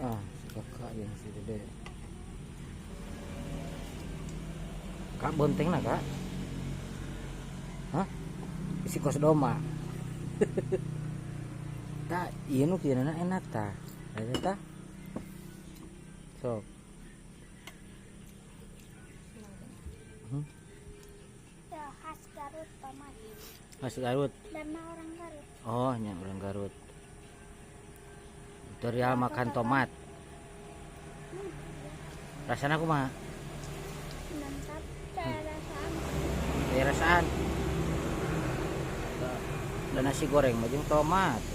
Ah, si kakak yang si dede. Kak bonteng lah kak. Hah? Isi kos doma. Tak, iya nu kira enak ta. Ada ta? Sok. Ya, khas Garut tomat. Khas Garut. Karena orang Garut. Oh, yang orang Garut. Tutorial makan tomat. Rasanya aku mah Mantap, saya rasaan. kayak rasaan. Dan nasi goreng majeng tomat.